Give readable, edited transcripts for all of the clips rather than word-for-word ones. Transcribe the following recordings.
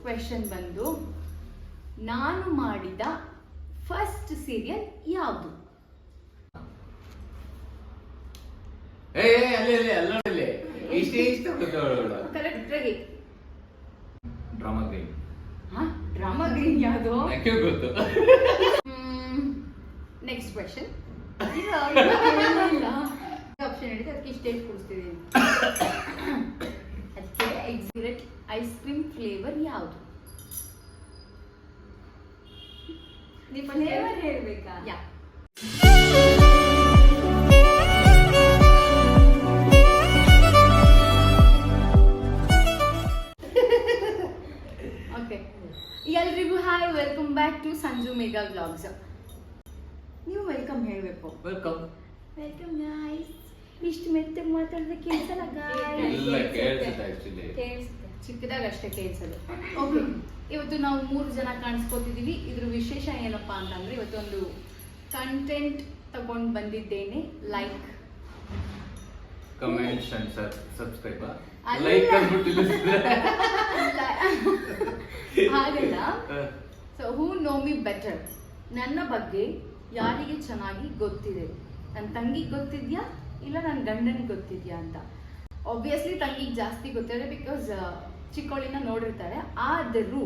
Question ಬಂದು, ನಾನು ಮಾಡಿದ ಫಸ್ಟ್ ಸೀರಿಯಲ್ ಯಾವುದು? ಕರೆಕ್ಟ್ ಆಗಿ. ಡ್ರಾಮಾ ಗ್ರೀನ್ ಯಾವುದು? Next question. ಆಪ್ಷನ್ ಹೇಳಿದ್ರೆ ಅದಕ್ಕೆ ಇಷ್ಟೇ ಕೊಡಿಸ್ತಿದ್ದೀನಿ. ಅದಕ್ಕೆ ಎಕ್ಸಿರೆಟ್ ಐಸ್ ಕ್ರೀಮ್ ಫ್ಲೇವರ್ ಯಾವುದು? ನೀವು ಫ್ಲೇವರ್ ಹೇಳ್ಬೇಕಾ? ಯಾ. ಓಕೆ, ಎಲ್ರಿಗೂ hi, welcome back to Sanju Megha vlogs. ನೀವು ವೆಲ್ಕಮ್ ಹೇಳಬೇಕು. Welcome welcome guys. ಇಷ್ಟು ಮೆತ್ತಗೆ ಮಾತಾಡಿದ್ರೆ ಕೇಳಿಸಲ್ಲ ಚಿಕ್ಕದಾಗ ಅಷ್ಟೇ ಕೇಳಿಸೋದು. ಓಕೆ, ಇವತ್ತು ನಾವು 3 ಜನ ಕಾಣಿಸ್ಕೋತಿದ್ದೀವಿ. ಇದ್ರ ವಿಶೇಷ ಏನಪ್ಪಾ ಅಂತಂದ್ರೆ, ಇವತ್ತೊಂದು ಕಂಟೆಂಟ್ ತಗೊಂಡು ಬಂದಿದ್ದೇನೆ. Like, comments and subscribe. ಹಾಗಲ್ಲ. So who know me better, ನನ್ನ ಬಗ್ಗೆ ಯಾರಿಗೆ ಚೆನ್ನಾಗಿ ಗೊತ್ತಿದೆ? ನನ್ನ ತಂಗಿಗೆ ಗೊತ್ತಿದ್ಯಾ ಇಲ್ಲ ನನ್ನ ಗಂಡನಿಗೆ ಗೊತ್ತಿದ್ಯಾ ಅಂತ. ಆಬ್ವಿಯಸ್ಲಿ ತಂಗಿಗೆ ಜಾಸ್ತಿ ಗೊತ್ತಿದೆ, ಬಿಕಾಸ್ ಚಿಕ್ಕವಳಿನ ನೋಡಿರ್ತಾರೆ. ಆದರೂ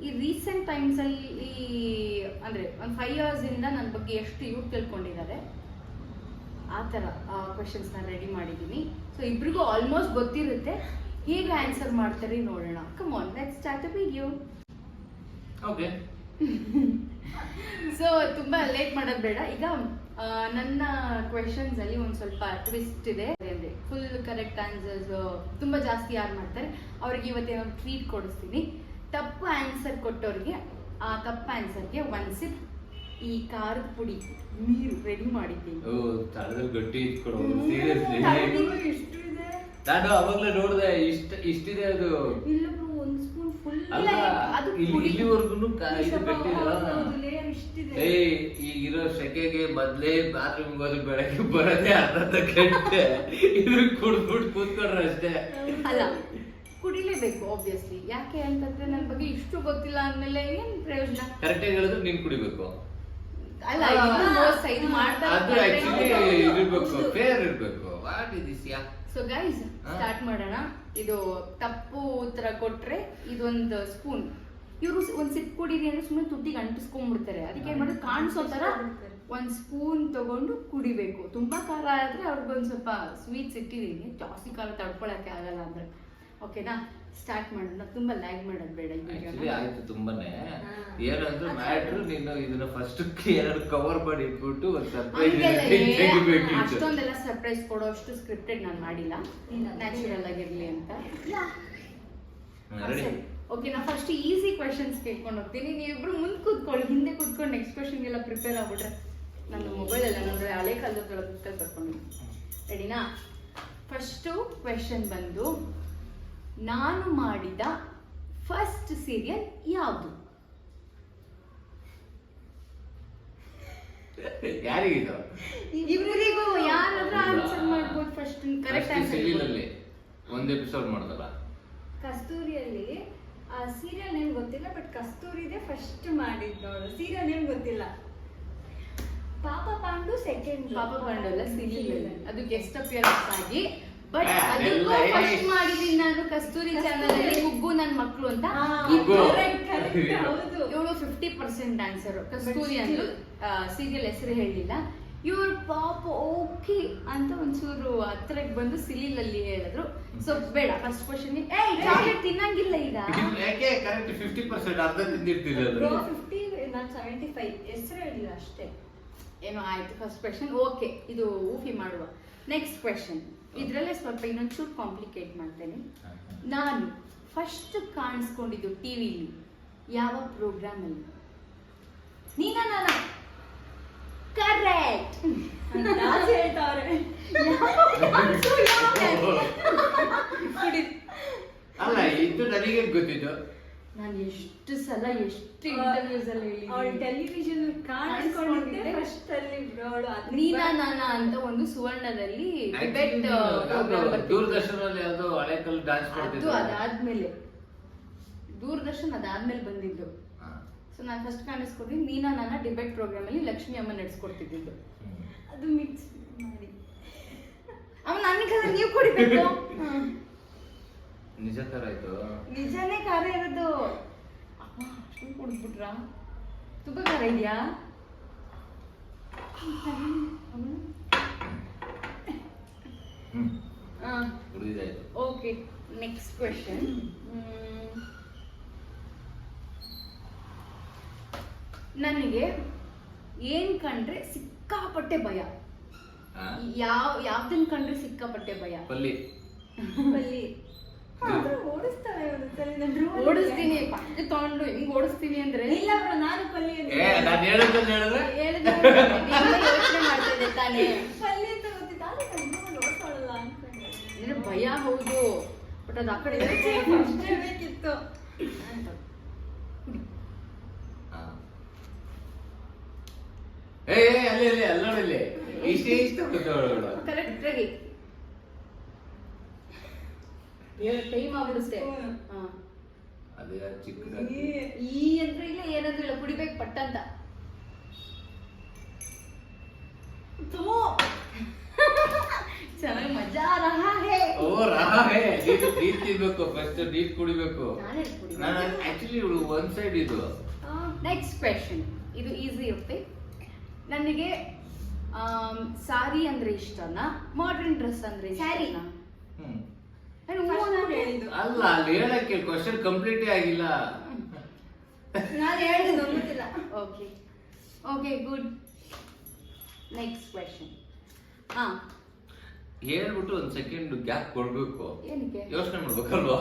ಈ ರೀಸೆಂಟ್ ಟೈಮ್ಸಲ್ಲಿ ಅಂದರೆ ಒಂದು 5 years ಇಂದ ನನ್ನ ಬಗ್ಗೆ ಎಷ್ಟು ಇವ್ರು ತಿಳ್ಕೊಂಡಿದ್ದಾರೆ, ಆ ಥರ ಕ್ವೆಶನ್ಸ್ನ ರೆಡಿ ಮಾಡಿದ್ದೀನಿ. ಸೊ ಇಬ್ರಿಗೂ ಆಲ್ಮೋಸ್ಟ್ ಗೊತ್ತಿರುತ್ತೆ. ಹೇಗೆ ಆನ್ಸರ್ ಮಾಡ್ತಾರೆ ನೋಡೋಣ. Come on, let's start the video. Okay. So ತುಂಬ ಲೇಟ್ ಮಾಡೋದು ಬೇಡ. ಈಗ ನನ್ನ ಕ್ವೆಶನ್ಸ್ ಅಲ್ಲಿ ಒಂದು ಸ್ವಲ್ಪ ಟ್ವಿಸ್ಟ್ ಇದೆ. ಅಂದರೆ ಫುಲ್ ಕರೆಕ್ಟ್ ಆನ್ಸರ್ಸ್ ತುಂಬ ಜಾಸ್ತಿ ಯಾರು ಮಾಡ್ತಾರೆ ಅವ್ರಿಗೆ ಇವತ್ತೇನೋ ಟ್ರೀಟ್ ಕೊಡಿಸ್ತೀನಿ. ತಪ್ಪು ಆನ್ಸರ್ ಕೊಟ್ಟವ್ರಿಗೆ ಆ ತಪ್ಪು ಆನ್ಸರ್ಗೆ 1 sip ಈ ಖಾರದ ಪುಡಿ ನೀರು ರೆಡಿ ಮಾಡಿದ್ದೀನಿ. ಗಟ್ಟಿ ನಾನು ಅವಾಗ್ಲೇ ನೋಡಿದೆ, ಇಷ್ಟಿದೆ ಅದು. ಇಲ್ಲ, 1 spoon ಫುಲ್. ಇಲ್ಲಿವರೆಗೂ ಈಗಿರೋ ಸೆಕೆಗೆ ಮೊದ್ಲೇ ಬಾತ್ರೂಮ್ ಹೋದ್ರೆ ಬೆಳಗ್ಗೆ ಬರೋದೇ ಅರ್ಧ ಗಂಟೆ. ಇದ್ರ ಕುಡ್ಬಿಟ್ಟು ಕೂತ್ಕೊಂಡ್ರೆ ಅಷ್ಟೇ. ಅಲ್ಲ, ಕುಡಿಲೇಬೇಕು ಆಬ್ವಿಯಸ್ಲಿ. ಯಾಕೆ ಅಂತಂದ್ರೆ ನನ್ನ ಬಗ್ಗೆ ಇಷ್ಟು ಗೊತ್ತಿಲ್ಲ ಅಂದ್ಮೇಲೆ ಏನ್ ಪ್ರಯೋಜನ? ಕರೆಕ್ಟ್ ಆಗಿ ಹೇಳಿದ್ರೆ ನೀನ್ ಕುಡಿಬೇಕು. ಅಲ್ಲ, ಇದು ಮೋಸ. ಇದು ಅದು ಆಕ್ಚುಲಿ ಇರ್ಬೇಕು, ಫೇರ್ ಇರ್ಬೇಕು. What is this? Yeah. So guys, start ಮಾಡೋಣ. ಇದು ತಪ್ಪು ಉತ್ತರ ಕೊಟ್ರೆ ಇದೊಂದು ಸ್ಪೂನ್. ಇವರು 1 sip ಕುಡೀರಿ ಅಂದ್ರೆ ಸುಮ್ಮನೆ ತುಟ್ಟಿಗೆ ಅಂಟಿಸ್ಕೊಂಡ್ಬಿಡ್ತಾರೆ. ಅದಕ್ಕೆ ಏನ್ ಮಾಡೋದು, ಕಾಣಿಸೋ ತರ 1 spoon ತಗೊಂಡು ಕುಡಿಬೇಕು. ತುಂಬಾ ಖಾರ ಆದ್ರೆ ಅವ್ರಿಗೊಂದು ಸ್ವಲ್ಪ ಸ್ವೀಟ್ಸ್ ಇಟ್ಟಿದ್ದೀನಿ, ಜಾಸ್ತಿ ಖಾರ ತಡ್ಕೊಳಕ್ಕೆ ಆಗಲ್ಲ ಅಂದ್ರೆ. ಓಕೆನಾ, ಸ್ಟಾರ್ಟ್ ಮಾಡೋಣ. ತುಂಬಾ ಲ್ಯಾಗ್ ಮಾಡೋದು ಬೇಡ. ಆಯ್ತು, ತುಂಬಾನೇ ಏನಂದ್ರೆ ಮ್ಯಾಟ್ರು. ನೀನು ಇದನ್ನ ಫಸ್ಟ್ ಕವರ್ ಮಾಡಿ ಇಟ್ಬಿಟ್ಟು ಒಂದು ಸರ್ಪ್ರೈಸ್ ತೆಗಿಬೇಕಿತ್ತು. ಅಷ್ಟೊಂದೆಲ್ಲ ಸರ್ಪ್ರೈಸ್ ಕೊಡೋ ಅಷ್ಟು ಸ್ಕ್ರಿಪ್ಟೆಡ್ ನಾನು ಮಾಡಿಲ್ಲ, ನ್ಯಾಚುರಲ್ ಆಗಿರ್ಲಿ ಅಂತ. ಓಕೆ, ನಾ ಫಸ್ಟ್ ಈಸಿ ಕ್ವೆಶನ್ಸ್ ಕೇಳ್ಕೊಂಡು ಹೋಗ್ತೀನಿ. ನೀವಿಬ್ರು ಮುಂದೆ ಕೂತ್ಕೊಳ್ಳಿ, ಹಿಂದೆ ಕೂತ್ಕೊಂಡು ನೆಕ್ಸ್ಟ್ ಕ್ವೆಶನ್ಗೆಲ್ಲ ಪ್ರಿಪೇರ್ ಆಗ್ಬಿಟ್ರೆ ನನ್ನ ಮೊಬೈಲ್ ಎಲ್ಲ ನೋಡ್ರೆ ಹಳೆ ಕಾಲದೊಳಗೆ ಕುತ್ಕೊಂಡು ಕರ್ಕೊಂಡು. ರೆಡಿನಾ? ಫಸ್ಟು ಕ್ವೆಶನ್ ಬಂದು, ನಾನು ಮಾಡಿದ ಫಸ್ಟ್ ಸೀರಿಯಲ್ ಯಾವುದು? ಯಾರಿಗಿದು? ಇಬ್ಬರಿಗೂ ಯಾರಾದ್ರೂ ಆನ್ಸರ್ ಮಾಡ್ಬೋದು. First correct answer. ಒಂದು ಎಪಿಸೋಡ್ ಮಾಡ್ದಲ್ಲ ಕಸ್ತೂರಿಯಲ್ಲಿ. ಆ ಸೀರಿಯಲ್ ನೇಮ್ ಗೊತ್ತಿಲ್ಲ, ಬಟ್ ಕಸ್ತೂರಿದೆ ಫಸ್ಟ್ ಮಾಡಿದ್ ನೋಡು. ಸೀರಿಯಲ್ ನೇಮ್ ಗೊತ್ತಿಲ್ಲ. ಪಾಪ ಪಾಂಡು ಸೆಕೆಂಡ್. ಪಾಪ ಪಾಂಡು ಅಲ್ಲ, ಸೀರಿಯಲ್. ಅದು ಗೆಸ್ಟ್ ಅಪಿಯರೆನ್ಸ್ ಆಗಿ. ಬಟ್ ಅದಕ್ಕೂ ಫಸ್ಟ್ ಮಾಡಿದೀನಿ ನಾನು ಕಸ್ತೂರಿ ಚಾನಲ್ ಅಲ್ಲಿ. ಗುಗ್ಗು ನನ್ನ ಮಕ್ಕಳು ಅಂತ. ಇವಳು 50% ಆನ್ಸರ್. ಕಸ್ತೂರಿ ಅಂದ್ರು ಸೀರಿಯಲ್ ಹೆಸರು ಹೇಳಿಲ್ಲ. ಇವ್ರು ಪಾಪ ಓಕೆ ಅಂತ ಒಂಚೂರು ಹತ್ರಕ್ಕೆ ಬಂದು ಸಿಲಿಲಲ್ಲಿ ಹೇಳಿದ್ರು. ಸೊ ಬೇಡ, ಫಸ್ಟ್ ಕ್ವಶನ್. ಚಾಕ್ಲೇಟ್ ತಿನ್ನಂಗಿಲ್ಲ ಈಗ. ಯಾಕೆ? ಕರೆಕ್ಟ್ 50%. ಅರ್ಧ ತಿಂದಿರ್ತಿಲ್ಲ. 50, ನಾನು 75. ಹೆಸರು ಹೇಳಿಲ್ಲ ಅಷ್ಟೇ. ಏನೋ ಆಯ್ತು. ಫಸ್ಟ್ ಕ್ವೆಶನ್ ಓಕೆ, ಇದು ಊಫಿ ಮಾಡುವ. ನೆಕ್ಸ್ಟ್ ಕ್ವೆಶನ್ ಇದರಲ್ಲೇ ಸ್ವಲ್ಪ ಇನ್ನೊಂಚೂರು ಕಾಂಪ್ಲಿಕೇಟ್ ಮಾಡ್ತೇನೆ. ನಾನು ಫಸ್ಟ್ ಕಾಣಿಸ್ಕೊಂಡಿದ್ದು ಟಿವಿಲಿ ಯಾವ ಪ್ರೋಗ್ರಾಮ್ ಅಲ್ಲಿ? ನೀನಾ ನಾನಾ? ಕರೆಕ್ಟ್. ಹೇಳ್ತಾವ್ರೆ. ಅಲ್ಲ, ಇದು ನನಗೆ ಗೊತ್ತಿದ್ದು. ನಾನು ಎಷ್ಟು ಸಲ ಎಷ್ಟು ಇಂಟರ್ವ್ಯೂಸ್ ಅಲ್ಲಿ ಹೇಳಿದ್ದೀನಿ. ಟೆಲಿವಿಷನ್ ಕಾಣಿಸ್ಕೊಂಡಿದ್ದೆ ಫಸ್ಟ್ ಅಲ್ಲಿ. ನೀನಾ ನಾನಾ ಅಂತ ಒಂದು ಸುವರ್ಣದಲ್ಲಿ ಡಿಬೇಟ್ ದೂರದರ್ಶನದಲ್ಲಿ ಯಾವ್ದೋ ಹಳೆ ಕಾಲ ಡ್ಯಾನ್ಸ್ ಮಾಡ್ತಿದ್ರು. ಅದಾದ್ಮೇಲೆ ದೂರದರ್ಶನ್ ಅದಾದ್ಮೇಲೆ ಬಂದಿದ್ದು. ಹಾ. ಸೊ ನಾನು ಫಸ್ಟ್ ಕಾಣಿಸ್ಕೊಂಡಿದ್ದು ನೀನಾ ನನ್ನ ಡಿಬೇಟ್ ಪ್ರೋಗ್ರಾಮ್ ಅಲ್ಲಿ ಲಕ್ಷ್ಮಿ ಅಮ್ಮ ನಡೆಸ್ಕೊಡ್ತಿದ್ದು. ಅದು ಮಿಕ್ಸ್ ಮಾಡಿ ಅಮ್ಮ ನನಗೆ ನೀವು ಕುಡಿಬೇಕು. ನಿಜ ತರ ಆಯ್ತು. ನಿಜಾನೇ ಖಾರ ಇರೋದು. ಅಮ್ಮ ಅಷ್ಟೊಂದು ಕುಡಿದ್ಬಿಟ್ರಾ? ತುಂಬಾ ಖಾರ ಇದೆಯಾ? ಕುಡಿದಾಯ್ತು. Okay, next question. ನನಗೆ ಏನ್ ಕಂಡ್ರೆ ಸಿಕ್ಕಾಪಟ್ಟೆ ಭಯ. ಯಾವ್ದನ್ ಕಂಡ್ರೆ ಸಿಕ್ಕಾಪಟ್ಟೆ ಭಯ? ಪಲ್ಲಿ. ಬಲ್ಲಿ ಓಡಿಸ್ತಾಳೆ ಓಡಿಸ್ತೀನಿ, ಪಕ್ಕ ತಗೊಂಡು ಹಿಂಗ್ ಓಡಿಸ್ತೀನಿ ಅಂದ್ರೆ ಇಲ್ಲ ಬ್ರೋ, ನಾನು ಪಲ್ಲಿ ನಾನು ಹೇಳಿದ್ರೆ ಯೋಚನೆ ಮಾಡ್ತಿದ್ದೆ ತಾನೇ. ಪಲ್ಲಿ ಅಂತ ಗೊತ್ತಿತ್ತು, ಆದ್ರೆ ನಾನು ನೋಡ್ತಾಳಲ್ಲ ಅನ್ಕೊಂಡೆ. ನಿನಗೆ ಭಯ ಹೌದು, ಬಟ್ ಅದು ಆ ಕಡೆ ಅಷ್ಟೇ ಬೇಕಿತ್ತು ಅಂತ. ಅಲ್ಲಿ ಅಲ್ಲಿ ಅಲ್ಲೋಡಲ್ಲಿ ಇಷ್ಟೇ ಇಷ್ಟ ಕರೆಕ್ಟ್ ಆಗಿ ಟೈಮ್ ಆಗ್ಬಿಡುತ್ತೆ. ಅದೇ ಚಿಕ್ಕದಾಗಿ ಈ ಅಂದ್ರೆ ಇಲ್ಲ ಏನಾದ್ರೂ ಇಲ್ಲ, ಕುಡಿಬೇಕು ಪಟ್ಟ ಅಂತ. ಚೆನ್ನಾಗಿ ಮಜಾ ರಹಾ ಹೇ. ಓ ರಹಾ ಹೇ. ನೀರ್ ತಿನ್ಬೇಕು ಫಸ್ಟ್, ನೀರ್ ಕುಡಿಬೇಕು. ನಾನು ಆಕ್ಚುಲಿ ಒನ್ ಸೈಡ್ ಇದು. ನೆಕ್ಸ್ಟ್ ಕ್ವೆಶನ್, ಇದು ಈಸಿ ಇರುತ್ತೆ. ನನಗೆ ಸಾರಿ ಅಂದ್ರೆ ಇಷ್ಟನಾ, ಮಾಡರ್ನ್ ಡ್ರೆಸ್ ಅಂದ್ರೆ ಇಷ್ಟನಾ? ಅಲ್ಲ, ಅಲ್ಲಿ ಹೇಳಕ್ಕೆ ಕ್ವಶನ್ ಕಂಪ್ಲೀಟೇ ಆಗಿಲ್ಲ. ನಾನು ಹೇಳಿದ್ದು ಗೊತ್ತಿಲ್ಲ. Okay okay, good. Next question. ಹೇಳ್ಬಿಟ್ಟು ಒಂದ್ ಸೆಕೆಂಡ್ ಗ್ಯಾಪ್ ಕೊಡ್ಬೇಕು, ಏನಕ್ಕೆ ಯೋಚನೆ ಮಾಡ್ಬೇಕಲ್ವಾ?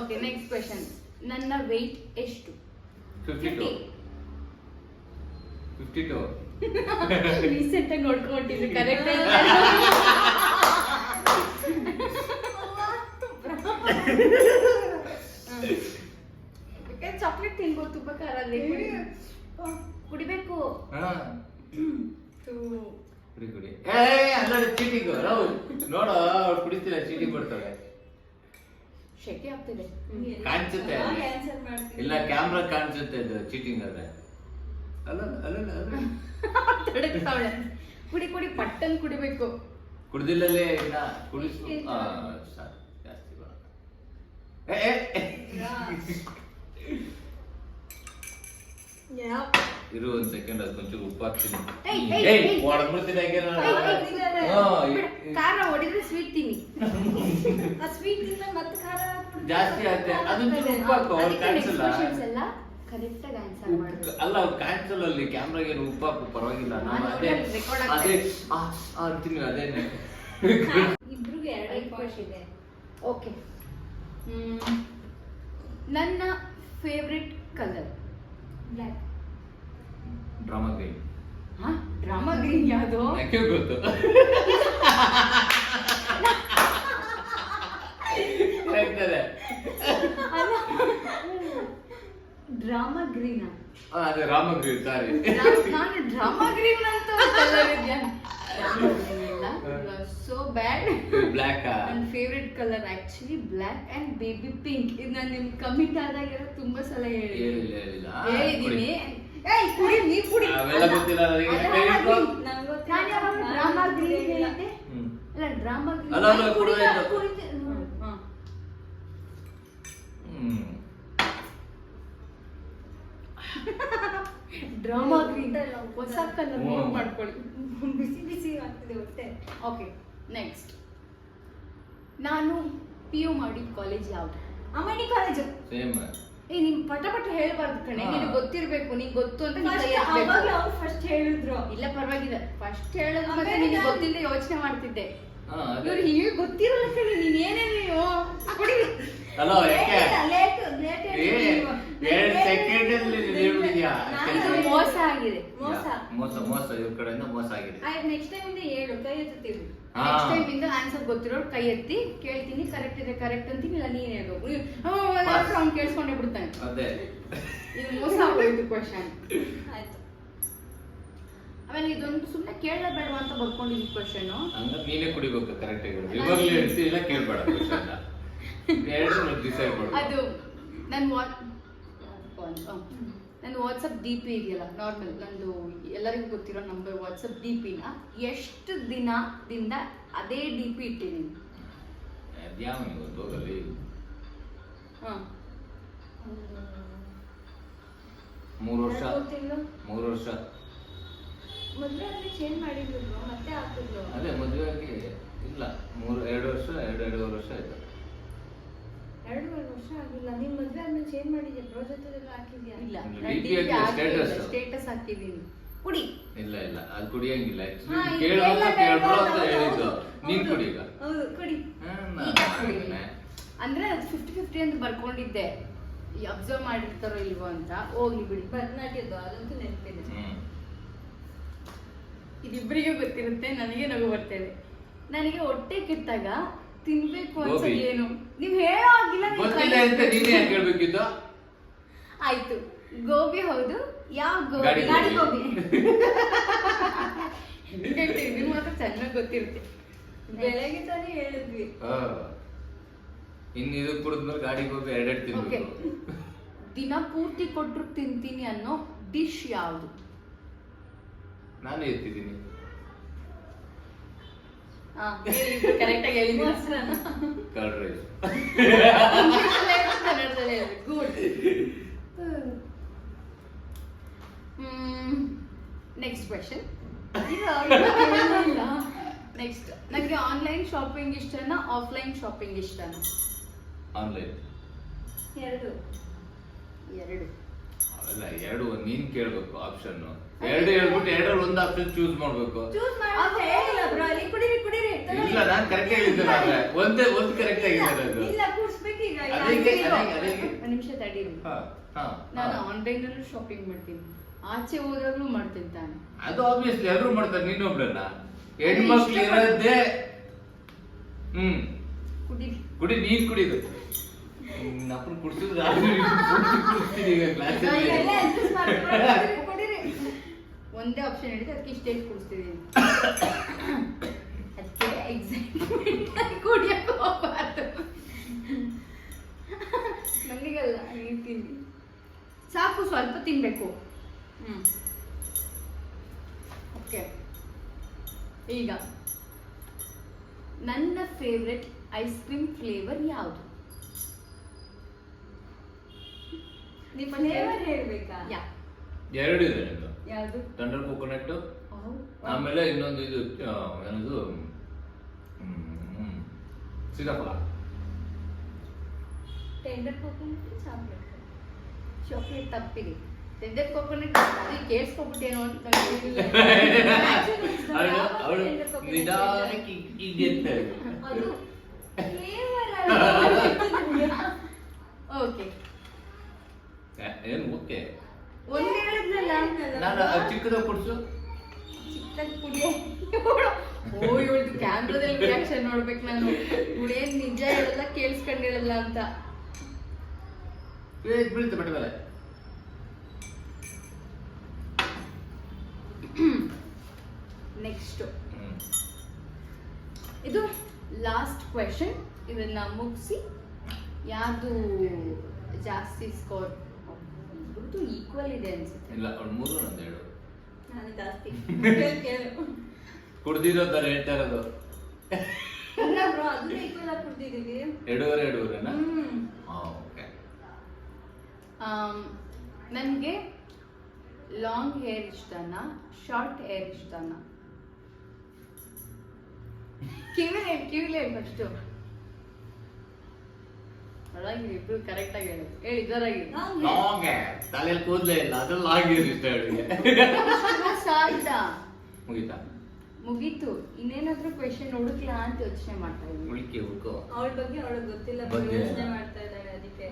Okay, next question. ನನ್ನ ವೆಯ್ಟ್ ಎಷ್ಟು? 52. ರೀಸೆಂಟ್ ಆಗಿ ನೋಡ್ಕೊಂಡಿದ್ದು ಕರೆಕ್ಟ್. ಚಾಕ್ಲೇಟ್ ತಿನ್ಬೋದು, ತುಂಬಾ ಖಾರ ಕುಡಿಬೇಕು. ಕುಡಿ ಅಲ್ಲ ಚೀಟಿಂಗ್ ನೋಡ, ಅವ್ರು ಕುಡಿತಿಲ್ಲ, ಚೀಟಿಂಗ್ ಕೊಡ್ತಾರೆ. ಶೆಕೆ ಆಗ್ತಿದೆ ಕಾಣಿಸುತ್ತೆ, ಇಲ್ಲ ಕ್ಯಾಮ್ರಾ ಕಾಣಿಸುತ್ತೆ, ಅದು ಚೀಟಿಂಗ್ ಅದೇ. ಅಲ್ಲ ಅಲ್ಲ ತಡಕ್ತಾವಳೆ. ಕುಡಿ ಕುಡಿ ಪಟ್ಟನ್ ಕುಡಿಬೇಕು. ಕುಡ್ದಿಲ್ಲೇ ಇನ್ನ ಕುಡಿಸು. ಜಾಸ್ತಿ ಇರು ಒಂದ್ ಸೆಕೆಂಡ್, ಅದು ಕೊಂಚೂರು ಉಪ್ಪು ಹಾಕ್ತೀನಿ. ಖಾರ ಹೊಡಿದ್ರೆ ಸ್ವೀಟ್ ತಿನ್ನಿ. ಸ್ವೀಟ್ ಮತ್ತೆ ಖಾರ ಜಾಸ್ತಿ ಆಗ್ತದೆ, ಅದೊಂಚೂರು ಉಪ್ಪು ಹಾಕು. ಅವ್ರು ಕಾಣಿಸಲ್ಲ, ಕರೆಕ್ಟ್ ಆಗಿ ಆನ್ಸರ್ ಮಾಡು. ಅಲ್ಲ ಅವ್ರು ಕಾಣಿಸಲ್ಲ, ಅಲ್ಲಿ ಕ್ಯಾಮ್ರಾಗೆ ಉಪ್ಪು ಹಾಕು, ಪರವಾಗಿಲ್ಲ. ನಾನು ಅದೇ ಅದೇ ಅಂತೀನಿ, ಅದೇನೆ. ಇಬ್ರಿಗೆ ಎರಡು ಪಾಯಿಂಟ್ ಇದೆ. ಓಕೆ, ನನ್ನ favourite colour black. Drama green. Drama green ಯಾವುದು? ಯಾಕೆ ಗೊತ್ತು? Drama green. ಅದೇ ರಾಮ ಗ್ರೀನ್, ಸಾರಿ. ನಾನು ಡ್ರಾಮಾ ಗ್ರೀನ್ ಅಂತ ಕಲರ್ ಇದೆಯಾ? ಸೋ ಬ್ಯಾಡ್. ಬ್ಲ್ಯಾಕ್. ನನ್ನ favourite colour actually black and baby pink. ಇದು ನಾನು ನಿಮ್ಗೆ ಕಮಿಟ್ ಆದಾಗ ತುಂಬಾ ಸಲ ಹೇಳಿದ್ದೀನಿ. ಕುಡಿ, ನೀವ್ ಕುಡಿ. ಅವೆಲ್ಲ ಗೊತ್ತಿಲ್ಲ ನನಗೆ. ಡ್ರಾಮಾ ಗ್ರೀನ್ ಹೇಳಿದ್ದೆ ಅಲ್ಲ, ಡ್ರಾಮಾ ಗ್ರೀನ್. ಅಲ್ಲ ಅಲ್ಲ ಕುಡಿದಾಯ್ತು. ಡ್ರಾಮಾ ಗ್ರೀನ್ ಹೊಸ ಕಲರ್ ನೋಟ್ ಮಾಡ್ಕೊಳ್ಳಿ. ಬಿಸಿ ಬಿಸಿ ಆಗ್ತಿದೆ ಹೊಟ್ಟೆ. Okay, next. ನಾನು PU ಮಾಡಿದ ಕಾಲೇಜ್ ಯಾವ್ದು? ಅಮ್ಮನಿ ಕಾಲೇಜು. ಸೇಮ್. ನಿಮ್ ಪಟ ಹೇಳ್ಬಾರ್ದು ಕಣೆ, ನಿನಗೆ ಗೊತ್ತಿರ್ಬೇಕು. ನಿಂಗೆ ಗೊತ್ತು ಅಂತ ಫಸ್ಟ್ ಹೇಳಿದ್ರು. ಇಲ್ಲ ಪರವಾಗಿಲ್ಲ, ಫಸ್ಟ್ ಹೇಳೋದು ಮತ್ತೆ ನಿನಗೆ ಗೊತ್ತಿಲ್ಲದೆ ಯೋಚನೆ ಮಾಡ್ತಿದ್ದೆ. ಅದೇ. ಇವ್ರು ಹೀಗೆ ಗೊತ್ತಿರಲ್ಲ ಕಣೆ, ನೀನ್ ಏನೇನು ಕುಡಿ. ಹಲೋ, ಯಾಕೆ? 2 ಸೆಕೆಂಡ್ ಅಲ್ಲಿ ಹೇಳ್ಬಿಟ್ಟಿದ್ಯಾ? ಇದು ಮೋಸ ಆಗಿದೆ. ಮೋಸ ಇವ್ರ ಕಡೆಯಿಂದ ಮೋಸ ಆಗಿದೆ. ನೆಕ್ಸ್ಟ್ ಟೈಮ್ ಇಂದ ಹೇಳು, ಕೈ ಎತ್ತುತ್ತೀವಿ. ನೆಕ್ಸ್ಟ್ ಟೈಮ್ ಇಂದ ಆನ್ಸರ್ ಗೊತ್ತಿರೋರು ಕೈ ಎತ್ತಿ ಕೇಳ್ತೀನಿ, ಕರೆಕ್ಟ್ ಇದೆ ಕರೆಕ್ಟ್ ಅಂತೀನಿ, ಇಲ್ಲ ನೀನ್ ಹೇಳ್ಬೇಕು. ಅವ್ನು ಕೇಳಿಸ್ಕೊಂಡೇ ಬಿಡ್ತಾನೆ. ಅದೇ ಇದು ಮೋಸ ಆಗೋಯ್ತು ಕ್ವಶನ್. ಆಯ್ತು. ಆಮೇಲೆ ಇದೊಂದು ಸುಮ್ಮನೆ ಕೇಳಬೇಡವಾ ಅಂತ ಬರ್ಕೊಂಡಿದ್ದ ಕ್ವಶನ್. ಹಂಗ ನೀನೇ ಕುಡಿಬೇಕು ಕರೆಕ್ಟ್ ಆಗಿ. ಇವಾಗಲೇ ಹೇಳ್ತಿ, ಇಲ್ಲ ಕೇಳ್ಬೇಡ ಕ್ವಶನ್. ಎರಡು ಡಿಸೈಡ್ ಮಾಡು. ಅದು ನನ್ನ ನನ್ನ ವಾಟ್ಸಪ್ ಡಿ ಪಿ ಇದೆಯಲ್ಲ ನಾರ್ಮಲ್ ನಂದು ಎಲ್ಲರಿಗೂ ಗೊತ್ತಿರೋ ನಂಬರ್ ವಾಟ್ಸಪ್ ಡಿ ಪಿನ ಎಷ್ಟು ದಿನದಿಂದ ಅದೇ ಡಿ ಪಿ ಇಟ್ಟಿದ್ದೀನಿ. ಹಾಂ 3 ವರ್ಷ ತಿಂಗಳು 3 ವರ್ಷ ಮದುವೆ ಆದ್ರೆ ಚೇಂಜ್ ಮಾಡಿದ್ರು ಮತ್ತೆ ಹಾಕಿದ್ರು. ಅದೇ ಮದುವೆ ಆಗಿ ಇಲ್ಲ 2 ವರ್ಷ 2.5 ವರ್ಷ ಆಯ್ತು. 2.5 ವರ್ಷ ಆಗಿಲ್ಲ. ನೀನ್ ಮದುವೆ ಆದ್ಮೇಲೆ ಚೇಂಜ್ ಮಾಡಿದ್ಯಾ? ಬ್ರೋ ಜೊತೆಲ್ಲ ಹಾಕಿದ್ಯಾ? ಇಲ್ಲ DP ಹಾಕಿಲ್ಲ, ಸ್ಟೇಟಸ್ ಹಾಕಿದ್ದೀನಿ. ಕುಡಿ ಇಲ್ಲ ಅದು ಕುಡಿಯಂಗಿಲ್ಲ. ಹಾ, ಕೇಳೋ ಇದೆಲ್ಲ ಕೇಳ್ರೋ ಅಂತ ಬೇಡ. ಹೇಳಿದ್ದು. ನೀನ್ ಹೌದು. ಕುಡಿ ಈಗ. ಹೌದು ಕುಡಿ. ಈಗ ಕುಡಿತೀನಿ. ಅಂದ್ರೆ ಅದು 50-50 ಅಂತ ಬರ್ಕೊಂಡಿದ್ದೆ. ಅಬ್ಸರ್ವ್ ಮಾಡಿರ್ತಾರೋ ಇಲ್ವೋ ಅಂತ. ಹೋಗ್ಲಿ ಬಿಡಿ. ಭರತನಾಟ್ಯದ್ದು ಅದಂತೂ ನೆನಪಿದೆ. ಇದಿಬ್ಬರಿಗೂ ಗೊತ್ತಿರುತ್ತೆ, ನನಗೆ ನಗು ಬರ್ತೇವೆ. ನನಗೆ ಹೊಟ್ಟೆ ಕೆಟ್ಟಾಗ ತಿನ್ಬೇಕು ಅನ್ಸೋದು ಗೋಬಿ. ಏನು ನೀವು ಹೇಳೋ ಆಗಿಲ್ಲ. ನೀವು ಗೊತ್ತಿಲ್ಲ ಅಂತ ನೀನೇ ಯಾಕೆ ಹೇಳ್ಬೇಕಿತ್ತು? ಆಯ್ತು, ಗೋಬಿ ಹೌದು. ಯಾವ ಗೋಬಿ? ಗಾಡಿ ಗಾಡಿ ಗೋಬಿ. ಗೋಬಿ. ನಿಮ್ಗೆ ಮಾತ್ರ ಚೆನ್ನಾಗಿ ಗೊತ್ತಿರುತ್ತೆ. ಬೆಳಗ್ಗೆ ತಾನೇ ಹೇಳಿದ್ವಿ. ಇನ್ನು ಇದು ಕುಡಿದ್ಮೇಲೆ ಗಾಡಿ ಹೋಗಿ 2 ಓಕೆ, ತಿನ್ಬೇಕು. ದಿನ ಪೂರ್ತಿ ಕೊಟ್ಟರು ತಿಂತೀನಿ ಅನ್ನೋ ಡಿಶ್ ಯಾವುದು? ನಾನು ಎತ್ತಿದ್ದೀನಿ. ಕರೆಕ್ಟ್ ಆಗಿ ಹೇಳಿ. Curd rice. ಕನ್ನಡದಲ್ಲೇ ಗುಡ್. Next question. ನೆಕ್ಸ್ಟ್, ನನಗೆ ಆನ್ಲೈನ್ ಶಾಪಿಂಗ್ ಇಷ್ಟನಾ ಆಫ್ಲೈನ್ ಶಾಪಿಂಗ್ ಇಷ್ಟನಾ? ಆನ್ಲೈನ್. ಎರಡು ಅಲ್ಲ, 2 ನೀನ್ ಕೇಳ್ಬೇಕು ಆಪ್ಷನ್. 2 ಹೇಳ್ಬಿಟ್ಟು 2ರಲ್ಲಿ ಒಂದು ಆಪ್ಷನ್ ಚೂಸ್ ಮಾಡ್ಬೇಕು. ಚೂಸ್ ಮಾಡಿ ಹೇಳಿಲ್ಲ ಬ್ರೋ. ಅಲ್ಲಿ ಕುಡೀರಿ ಕುಡೀರಿ. ಇಲ್ಲ, ನಾನು ಕರೆಕ್ಟ್ ಆಗಿದ್ದೆ. ಒಂದು ಕರೆಕ್ಟ್ ಆಗಿದ್ದಾರೆ ಅದು. ಇಲ್ಲ ಕೂಡ್ಸ್ಬೇಕು ಈಗ. ಅದಕ್ಕೆ ಒಂದು ನಿಮಿಷ ತಡೀರಿ. ನಾನು ಆನ್ಲೈನ್ ಅಲ್ಲೂ ಶಾಪಿಂಗ್ ಮಾಡ್ತೀನಿ, ಆಚೆ ಹೋದಾಗ್ಲೂ ಮಾಡ್ತೀನಿ ತಾನೆ. ಅದು ಆಬ್ವಿಯಸ್ಲಿ ಎಲ್ಲರೂ ಮಾಡ್ತಾರೆ. ನೀನೊಬ್ರನ್ನ ಹೆಣ್ಮಕ್ಳು ಇರೋದೇ. ಕುಡೀರಿ. ಕುಡಿ, ನೀನ್ ಕುಡಿದು ನಪ್ಪನ್ ಕುಡ್ಸಿದ್ರೆ ಕುಡಿಸ್ತೀನಿ ಈಗ ಕ್ಲಾಸಲ್ಲಿ. ಕುಡೀರಿ. ಒಂದೇ ಆಪ್ಷನ್ ಹೇಳಿದೆ, ಅದಕ್ಕೆ ಇಷ್ಟೇ ಕುಡಿಸ್ತಿದ್ದೀನಿ. ಅದಕ್ಕೆ ಎಕ್ಸೈಟ್ಮೆಂಟ್ ಕುಡಿಯಕ್ಕೆ ಹೋಗ್ಬಾರ್ದು. ನನಗಲ್ಲ, ನೀವು ತಿನ್ನಿ ಸಾಕು, ಸ್ವಲ್ಪ ತಿನ್ಬೇಕು. ಓಕೆ, ಈಗ ನನ್ನ ಫೇವ್ರೆಟ್ ಐಸ್ ಕ್ರೀಮ್ ಫ್ಲೇವರ್ ಯಾವುದು? ನಿಮ್ಮ ಫ್ಲೇವರ್ ಹೇಳ್ಬೇಕಾ? 2 ಇದೆ ನಿಮ್ದು. ಯಾವುದು? ಥಂಡರ್ ಕೋಕೋನಟ್, ಆಮೇಲೆ ಇನ್ನೊಂದು ಇದು ಏನದು ಸೀತಾಫಲ. Tender coconut, chocolate. ಚಾಕ್ಲೇಟ್ ತಪ್ಪಿದೆ. ಟೆಂಡರ್ ಕೋಕೋನಟ್ ಅದು ಕೇಳಿಸ್ಕೊಬಿಟ್ಟೇನೋ ಅಂತ ಅವಳು ನಿಧಾನಕ್ಕೆ ಹೀಗೆ ಅದು ಫ್ಲೇವರ್. ಓಕೆ, ಏನು ಓಕೆ. ಒಂದು ಹೇಳಿದ್ನಲ್ಲ ನಾನು ಚಿಕ್ಕದ ಕೊಡ್ಸು. ಚಿಕ್ಕದಾಗಿ ಕುಡಿಯೇ. ಓ, ಇವಳ್ದು ಕ್ಯಾಮ್ರಾದಲ್ಲಿ ರಿಯಾಕ್ಷನ್ ನೋಡ್ಬೇಕು ನಾನು. ಇವಳೇನ್ ನಿಜ ಹೇಳಲ್ಲ, ಕೇಳಿಸ್ಕೊಂಡು ಹೇಳಲ್ಲ ಅಂತ. ಬೀಳುತ್ತೆ ಬಟ್ಟೆ ಮೇಲೆ. ನೆಕ್ಸ್ಟ್, ಇದು ಲಾಸ್ಟ್ ಕ್ವೆಶನ್. ಇದನ್ನ ಮುಗಿಸಿ ಯಾರ್ದು ಜಾಸ್ತಿ ಸ್ಕೋರ್ ಈಕ್ವಲ್ ಇದೆ ಅನ್ಸುತ್ತೆ. ಇಲ್ಲ, ಅವ್ಳು 3 ನಂದು 2. ನಾನು ಜಾಸ್ತಿ ಕೇಳು. ಕುಡ್ದಿರೋದು ಹೇಳ್ತಾ ಇರೋದು. ಇಲ್ಲ ಬ್ರೋ, ಅದನ್ನ ಈಕ್ವಲ್ ಆಗಿ ಕುಡ್ದಿದ್ದೀವಿ. 2.5 ಹ್ಮ್. ಓಕೆ. ನನಗೆ ಲಾಂಗ್ ಹೇರ್ ಇಷ್ಟನಾ ಶಾರ್ಟ್ ಹೇರ್ ಇಷ್ಟನಾ? ಕಿವಿಲೆ ಫಸ್ಟು. ಇಬ್ರು ಕರೆಕ್ಟ್ ಆಗಿ ಹೇಳಿ ಜೋರಾಗಿ. ಲಾಂಗ್ ಹೇರ್, ತಲೆಯಲ್ಲಿ ಕೂದಲೇ ಇಲ್ಲ, ಅದು ಲಾಂಗ್ ಹೇರ್ ಇಷ್ಟ ಅವಳಿಗೆ. ಸಾಯ್ತಾ ಮುಗೀತಾ? ಮುಗೀತು. ಇನ್ನೇನಾದ್ರೂ ಕ್ವೆಶನ್ ಹುಡುಕ್ಲಾ ಅಂತ ಯೋಚನೆ ಮಾಡ್ತಾ ಇದ್ದೀನಿ. ಹುಡುಕೋ. ಅವಳ ಬಗ್ಗೆ ಅವಳಿಗೆ ಗೊತ್ತಿಲ್ಲ, ಬಗ್ಗೆ. ಯೋಚನೆ ಮಾಡ್ತಾ ಇದ್ದಾಳೆ ಅದಕ್ಕೆ.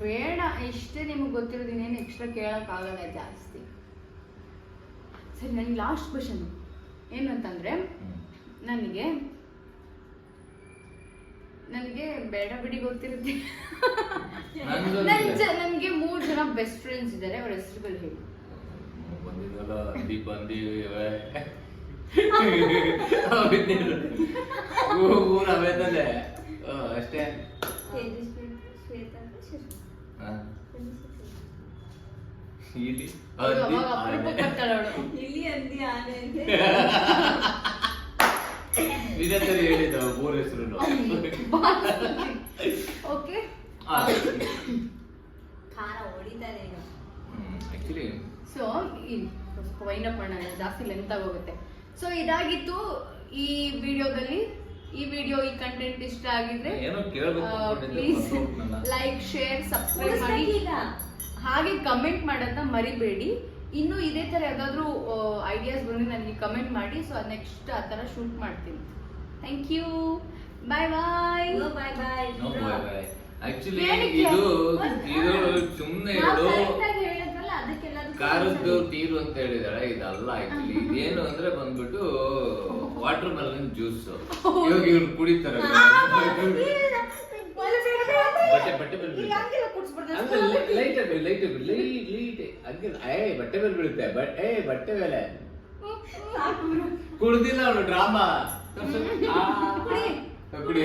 ಬೇಡ, ಇಷ್ಟೇ ನಿಮಗೆ ಗೊತ್ತಿರೋದು, ಇನ್ನೇನು ಎಕ್ಸ್ಟ್ರಾ ಕೇಳೋಕ್ಕಾಗಲ್ಲ ಜಾಸ್ತಿ. ಸರಿ, ನನಗೆ ಲಾಸ್ಟ್ ಕ್ವೆಶನ್ ಏನು ಅಂತಂದ್ರೆ, ನನಗೆ ಬೇಡ ಬಿಡಿ ಗೊತ್ತಿರುತ್ತೆ. ನನಗೆ 3 ಜನ ಬೆಸ್ಟ್ ಫ್ರೆಂಡ್ಸ್ ಇದ್ದಾರೆ, ಅವ್ರ ಹೆಸರುಗಳು ಹೇಳಿ. ಬಂದಿದ್ದಲ್ಲ ದೀಪಂದಿ ಊರ ಅವೇತಲೆ ಅಷ್ಟೇ. ತೇಜಸ್ವಿ, ಶ್ವೇತಾ, ಶಿಶು. ಇಲ್ಲಿ ಅವ್ಳು ಹಂದಿ, ಅವಾಗ ಆನೆ. ಅಪರೂಪಕ್ಕೆ ಬರ್ತಾಳೆ ಅವಳು. ಇಲ್ಲಿ ಹಂದಿ ಆನೆ ಅಂತೆ. ನಿನ್ನ ಹತ್ರ ಹೇಳಿದ್ದ ಮೂರ್ ಹೆಸರು ಓಕೆ ಖಾರ ಹೊಡಿತಾರೆ ಈಗ. ಆಕ್ಚುಲಿ ಸೊ ವೈಂಡ್ ಅಪ್ ಮಾಡೋಣ, ಜಾಸ್ತಿ ಲೆಂತ್ ಆಗೋಗುತ್ತೆ. ಸೊ ಇದಾಗಿತ್ತು ಈ ವಿಡಿಯೋದಲ್ಲಿ. ಈ ವಿಡಿಯೋ, ಈ ಕಂಟೆಂಟ್ ಇಷ್ಟ ಆಗಿದ್ರೆ ಏನೋ ಕೇಳಬೇಕು ಪ್ಲೀಸ್ ಲೈಕ್, ಶೇರ್, ಸಬ್ಸ್ಕ್ರೈಬ್ ಮಾಡಿ. ಈಗ ಹಾಗೆ ಕಮೆಂಟ್ ಮಾಡೋದನ್ನ ಮರಿಬೇಡಿ. ಇನ್ನು ಇದೇ ತರ ಯಾವ್ದಾದ್ರು ಐಡಿಯಾಸ್ ಬಂದ್ರೆ ನನಗೆ ಕಮೆಂಟ್ ಮಾಡಿ. ಸೊ ನೆಕ್ಸ್ಟ್ ಆ ತರ ಶೂಟ್ ಮಾಡ್ತೀನಿ. Thank you, bye bye. Bye bye. No bye bye. Actually ಏನಕ್ಕೆ? ಇದು ಸುಮ್ಮನೆ ನಾವು ಹೇಳು correct ಆಗಿ ಹೇಳಿದ್ವಲ್ಲ, ಅದಕ್ಕೆಲ್ಲದಕ್ಕೂ ಕಾರದ್ದು ನೀರು ಅಂತ ಹೇಳಿದಾಳೆ. ಇದಲ್ಲ ಆಕ್ಚುಲಿ ಇದೇನು ಅಂದ್ರೆ ಬಂದ್ಬಿಟ್ಟು ವಾಟರ್ ಮೆಲನ್ ಜ್ಯೂಸ್. ಇವಾಗ ಇವ್ರು ಕುಡಿತಾರೆ ಬಟ್ಟೆ ಮೇಲೆ ಲೈಟ್ ಹಂಗೆ ಬಟ್ಟೆ ಮೇಲೆ ಬೀಳುತ್ತೆ. ಬಟ್ಟೆ ಮೇಲೆ ಕುಡ್ದಿಲ್ಲ ಅವಳು ಡ್ರಾಮಾ ಕುಡಿ.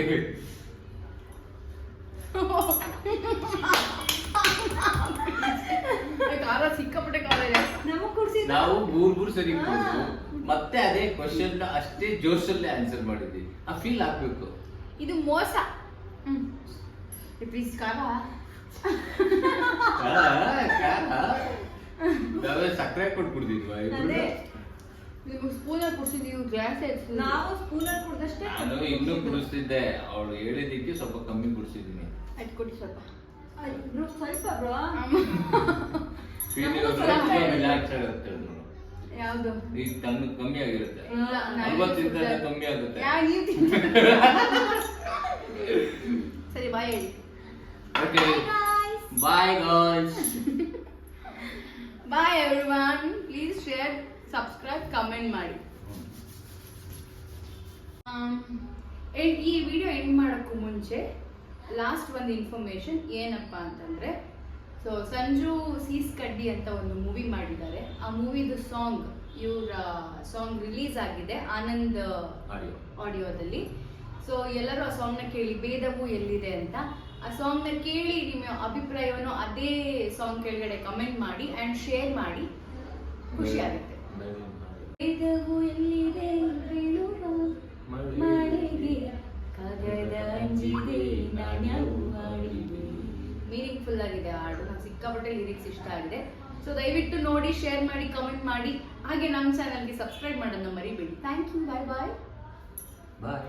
ಖಾರ ಸಿಕ್ಕಾಪಟ್ಟೆ ಖಾರ ಇದೆ. ನಮಗ್ ಕುಡ್ಸಿದ್ದು. ನಾವು ಮೂರ್ ಸರಿ ಕುಡಿದ್ವು. ಮತ್ತೆ ಅದೇ ಕ್ವಶನ್ ಅಷ್ಟೇ ಜೋಶಲ್ಲೇ ಆನ್ಸರ್ ಮಾಡಿದ್ವಿ. ಆ ಫೀಲ್ ಆಗ್ಬೇಕು. ಇದು ಮೋಸ. ಪ್ಲೀಸ್ ಖಾರ. ನಾವೇ ಸಕ್ಕರೆ ಕೊಟ್ಟು ಕುಡ್ದಿದ್ವಾ ಅದೇ ನೀವು ಸ್ಪೂನಲ್ಲಿ ಕುಡಿಸಿದೀವಿ, ಗ್ಲಾಸ್ ನಾವು ಸ್ಕೂಲಲ್ಲಿ ಕುಡ್ದಷ್ಟೇ. ನಾನು ಇನ್ನೂ ಕುಡಿಸ್ತಿದ್ದೆ. ಅವಳು ಹೇಳಿದ್ದಕ್ಕೆ ಸ್ವಲ್ಪ ಕಮ್ಮಿ ಕುಡಿಸಿದ್ದೀನಿ. ಅದು ಕೊಡಿ ಸ್ವಲ್ಪ. ಬ್ರೋ ಸ್ವಲ್ಪ ಬ್ರೋ. ರಿಲ್ಯಾಕ್ಸ್ ಆಗುತ್ತೆ. ಯಾವುದು? ಈಗ ತನ್ನ ಕಮ್ಮಿ ಆಗಿರುತ್ತೆ. ಇಲ್ಲ, ನಾನು 40 ಕಮ್ಮಿ ಆಗುತ್ತೆ. ನೀವು ತಿಂತೀರ? ಸರಿ ಬಾಯ್ ಹೇಳಿ. Okay bye guys. Bye everyone. Please share, subscribe, comment ಮಾಡಿ. ಈ ವಿಡಿಯೋ ಎಂಡ್ ಮಾಡೋಕ್ಕೂ ಮುಂಚೆ ಲಾಸ್ಟ್ ಒಂದು ಇನ್ಫಾರ್ಮೇಶನ್ ಏನಪ್ಪ ಅಂತಂದ್ರೆ, ಸೊ ಸಂಜು ಸೀಸ್ ಕಡ್ಡಿ ಅಂತ ಒಂದು ಮೂವಿ ಮಾಡಿದ್ದಾರೆ. ಆ ಮೂವಿದು ಸಾಂಗ್, ಇವ್ರ ಸಾಂಗ್ ರಿಲೀಸ್ ಆಗಿದೆ ಆನಂದ್ ಆಡಿಯೋದಲ್ಲಿ. ಸೊ ಎಲ್ಲರೂ ಆ ಸಾಂಗ್ನ ಕೇಳಿ, ಭೇದವು ಎಲ್ಲಿದೆ ಅಂತ. ಆ ಸಾಂಗ್ನ ಕೇಳಿ ನಿಮ್ಮ ಅಭಿಪ್ರಾಯವನ್ನು ಅದೇ ಸಾಂಗ್ ಕೆಳಗಡೆ ಕಮೆಂಟ್ ಮಾಡಿ ಅಂಡ್ ಶೇರ್ ಮಾಡಿ. ಖುಷಿ ಆಗುತ್ತೆ. ಭೇದವು ಎಲ್ಲಿದೆ ಬೀಳುವ ಮಳೆಗೆ ಕಗದ ಅಂಜಿದೆ ನಾಣ್ಯವು ಆಡಿದೆ. ಮೀನಿಂಗ್ಫುಲ್ ಆಗಿದೆ ಹಾಡು. ನಂಗೆ ಸಿಕ್ಕಾಪಟ್ಟೆ ಲಿರಿಕ್ಸ್ ಇಷ್ಟ ಆಗಿದೆ. ಸೊ ದಯವಿಟ್ಟು ನೋಡಿ, ಶೇರ್ ಮಾಡಿ, ಕಮೆಂಟ್ ಮಾಡಿ. ಹಾಗೆ ನಮ್ಮ ಚಾನಲ್ಗೆ ಸಬ್ಸ್ಕ್ರೈಬ್ ಮಾಡೋದನ್ನ ಮರಿಬೇಡಿ. Thank you. Bye bye. Bye.